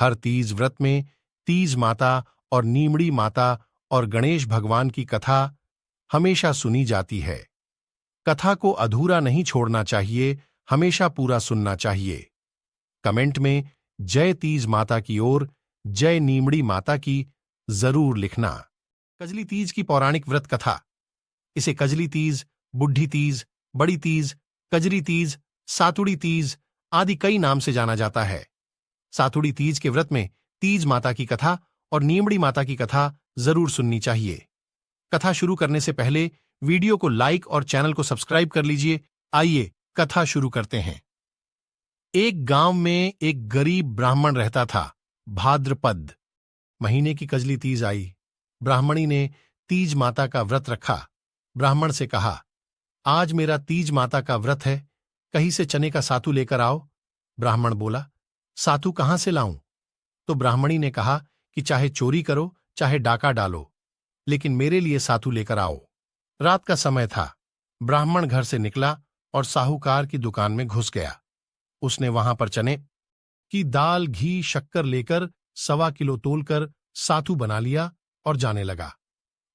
हर तीज व्रत में तीज माता और नीमड़ी माता और गणेश भगवान की कथा हमेशा सुनी जाती है। कथा को अधूरा नहीं छोड़ना चाहिए, हमेशा पूरा सुनना चाहिए। कमेंट में जय तीज माता की ओर जय नीमड़ी माता की जरूर लिखना। कजली तीज की पौराणिक व्रत कथा। इसे कजली तीज, बुढ़ी तीज, बड़ी तीज, कजरी तीज, सातुड़ी तीज आदि कई नाम से जाना जाता है। सातुड़ी तीज के व्रत में तीज माता की कथा और नीमड़ी माता की कथा जरूर सुननी चाहिए। कथा शुरू करने से पहले वीडियो को लाइक और चैनल को सब्सक्राइब कर लीजिए। आइए कथा शुरू करते हैं। एक गांव में एक गरीब ब्राह्मण रहता था। भाद्रपद महीने की कजली तीज आई। ब्राह्मणी ने तीज माता का व्रत रखा। ब्राह्मण से कहा, आज मेरा तीज माता का व्रत है, कहीं से चने का सातू लेकर आओ। ब्राह्मण बोला, सातू कहां से लाऊं? तो ब्राह्मणी ने कहा कि चाहे चोरी करो, चाहे डाका डालो, लेकिन मेरे लिए सातू लेकर आओ। रात का समय था। ब्राह्मण घर से निकला और साहूकार की दुकान में घुस गया। उसने वहां पर चने की दाल, घी, शक्कर लेकर 1.25 किलो तोलकर सातू बना लिया और जाने लगा।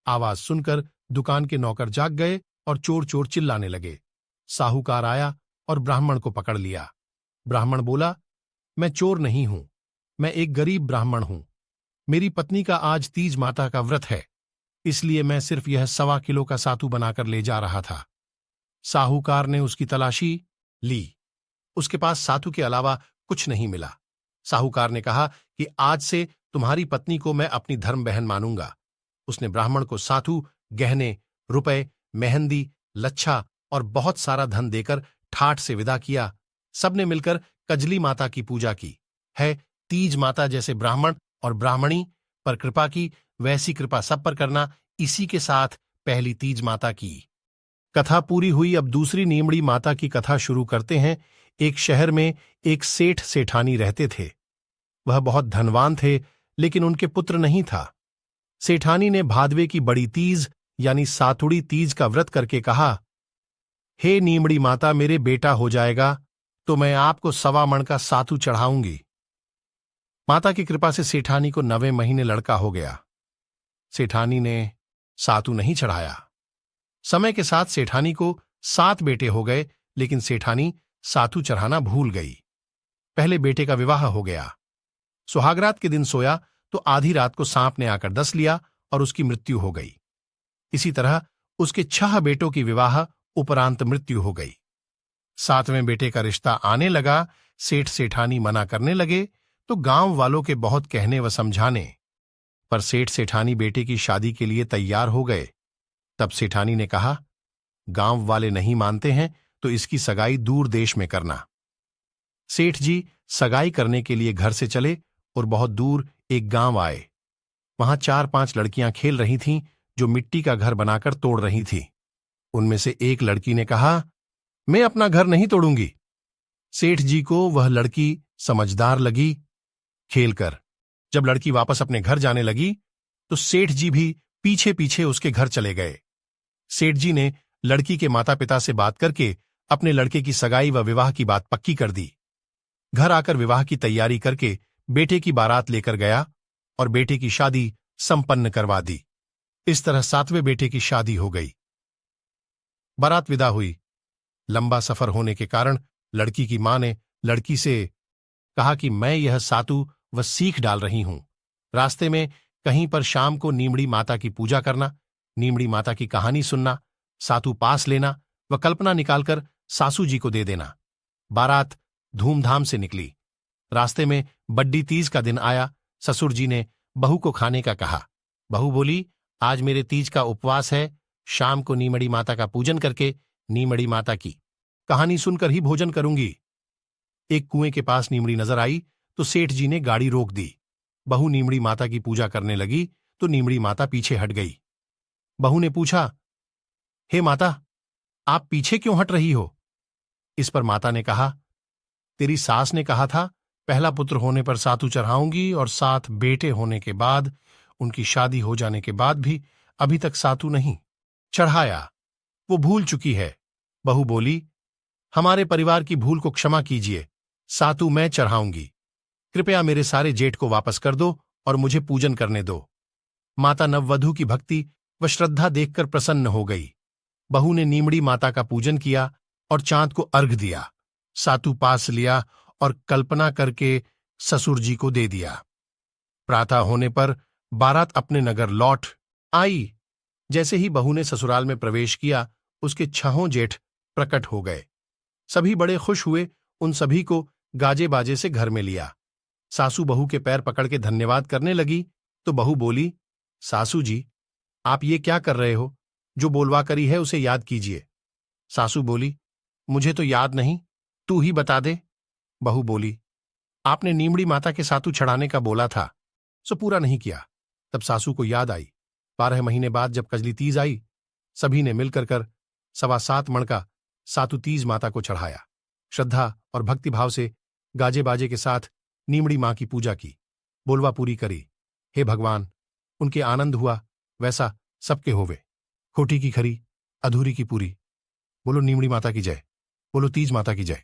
आवाज सुनकर दुकान के नौकर जाग गए और चोर चोर चिल्लाने लगे। साहूकार आया और ब्राह्मण को पकड़ लिया। ब्राह्मण बोला, मैं चोर नहीं हूं, मैं एक गरीब ब्राह्मण हूं। मेरी पत्नी का आज तीज माता का व्रत है, इसलिए मैं सिर्फ यह 1.25 किलो का सातू बनाकर ले जा रहा था। साहूकार ने उसकी तलाशी ली। उसके पास सातू के अलावा कुछ नहीं मिला। साहूकार ने कहा कि आज से तुम्हारी पत्नी को मैं अपनी धर्म बहन मानूंगा। उसने ब्राह्मण को सातू, गहने, रुपए, मेहंदी, लच्छा और बहुत सारा धन देकर ठाठ से विदा किया। सबने मिलकर कजली माता की पूजा की है। तीज माता जैसे ब्राह्मण और ब्राह्मणी पर कृपा की, वैसी कृपा सब पर करना। इसी के साथ पहली तीज माता की कथा पूरी हुई। अब दूसरी नीमड़ी माता की कथा शुरू करते हैं। एक शहर में एक सेठ सेठानी रहते थे। वह बहुत धनवान थे, लेकिन उनके पुत्र नहीं था। सेठानी ने भादवे की बड़ी तीज यानी सातुड़ी तीज का व्रत करके कहा, हे नीमड़ी माता, मेरे बेटा हो जाएगा तो मैं आपको 1.25 मण का सातू चढ़ाऊंगी। माता की कृपा से सेठानी को 9वें महीने लड़का हो गया। सेठानी ने सातू नहीं चढ़ाया। समय के साथ सेठानी को 7 बेटे हो गए, लेकिन सेठानी सातू चढ़ाना भूल गई। पहले बेटे का विवाह हो गया। सुहागरात के दिन सोया तो आधी रात को सांप ने आकर डस लिया और उसकी मृत्यु हो गई। इसी तरह उसके 6 बेटों की विवाह उपरांत मृत्यु हो गई। 7वें बेटे का रिश्ता आने लगा। सेठ सेठानी मना करने लगे तो गांव वालों के बहुत कहने व समझाने पर सेठ सेठानी बेटे की शादी के लिए तैयार हो गए। तब सेठानी ने कहा, गांव वाले नहीं मानते हैं तो इसकी सगाई दूर देश में करना। सेठ जी सगाई करने के लिए घर से चले और बहुत दूर एक गांव आए। वहां 4-5 लड़कियां खेल रही थीं जो मिट्टी का घर बनाकर तोड़ रही थीं। उनमें से एक लड़की ने कहा, मैं अपना घर नहीं तोड़ूंगी। सेठ जी को वह लड़की समझदार लगी। खेलकर जब लड़की वापस अपने घर जाने लगी तो सेठ जी भी पीछे पीछे उसके घर चले गए। सेठ जी ने लड़की के माता पिता से बात करके अपने लड़के की सगाई व विवाह की बात पक्की कर दी। घर आकर विवाह की तैयारी करके बेटे की बारात लेकर गया और बेटे की शादी संपन्न करवा दी। इस तरह 7वें बेटे की शादी हो गई। बारात विदा हुई। लंबा सफर होने के कारण लड़की की मां ने लड़की से कहा कि मैं यह सातू व सीख डाल रही हूं। रास्ते में कहीं पर शाम को नीमड़ी माता की पूजा करना, नीमड़ी माता की कहानी सुनना, सातू पास लेना व कल्पना निकालकर सासू जी को दे देना। बारात धूमधाम से निकली। रास्ते में बड्डी तीज का दिन आया। ससुर जी ने बहू को खाने का कहा। बहू बोली, आज मेरे तीज का उपवास है, शाम को नीमड़ी माता का पूजन करके नीमड़ी माता की कहानी सुनकर ही भोजन करूंगी। एक कुएं के पास नीमड़ी नजर आई तो सेठ जी ने गाड़ी रोक दी। बहू नीमड़ी माता की पूजा करने लगी तो नीमड़ी माता पीछे हट गई। बहू ने पूछा, हे माता, आप पीछे क्यों हट रही हो? इस पर माता ने कहा, तेरी सास ने कहा था पहला पुत्र होने पर सातू चढ़ाऊंगी और 7 बेटे होने के बाद, उनकी शादी हो जाने के बाद भी अभी तक सातू नहीं चढ़ाया। वो भूल चुकी है। बहू बोली, हमारे परिवार की भूल को क्षमा कीजिए, सातू मैं चढ़ाऊंगी। कृपया मेरे सारे जेठ को वापस कर दो और मुझे पूजन करने दो। माता नववधू की भक्ति व श्रद्धा देखकर प्रसन्न हो गई। बहू ने नीमड़ी माता का पूजन किया और चांद को अर्घ दिया। सातु पास लिया और कल्पना करके ससुर जी को दे दिया। प्रातः होने पर बारात अपने नगर लौट आई। जैसे ही बहू ने ससुराल में प्रवेश किया, उसके छहों जेठ प्रकट हो गए। सभी बड़े खुश हुए। उन सभी को गाजे बाजे से घर में लिया। सासू बहू के पैर पकड़ के धन्यवाद करने लगी तो बहू बोली, सासू जी, आप ये क्या कर रहे हो? जो बोलवा करी है उसे याद कीजिए। सासू बोली, मुझे तो याद नहीं, तू ही बता दे। बहू बोली, आपने नीमड़ी माता के सातु छड़ाने का बोला था, सो पूरा नहीं किया। तब सासू को याद आई। 12 महीने बाद जब कजली तीज आई, सभी ने मिलकर कर 7.25 मण का सातु तीज माता को चढ़ाया। श्रद्धा और भक्तिभाव से गाजे बाजे के साथ नीमड़ी मां की पूजा की, बोलवा पूरी करी। हे भगवान, उनके आनंद हुआ वैसा सबके होवे। खोटी की खरी, अधूरी की पूरी। बोलो नीमड़ी माता की जय, बोलो तीज माता की जय।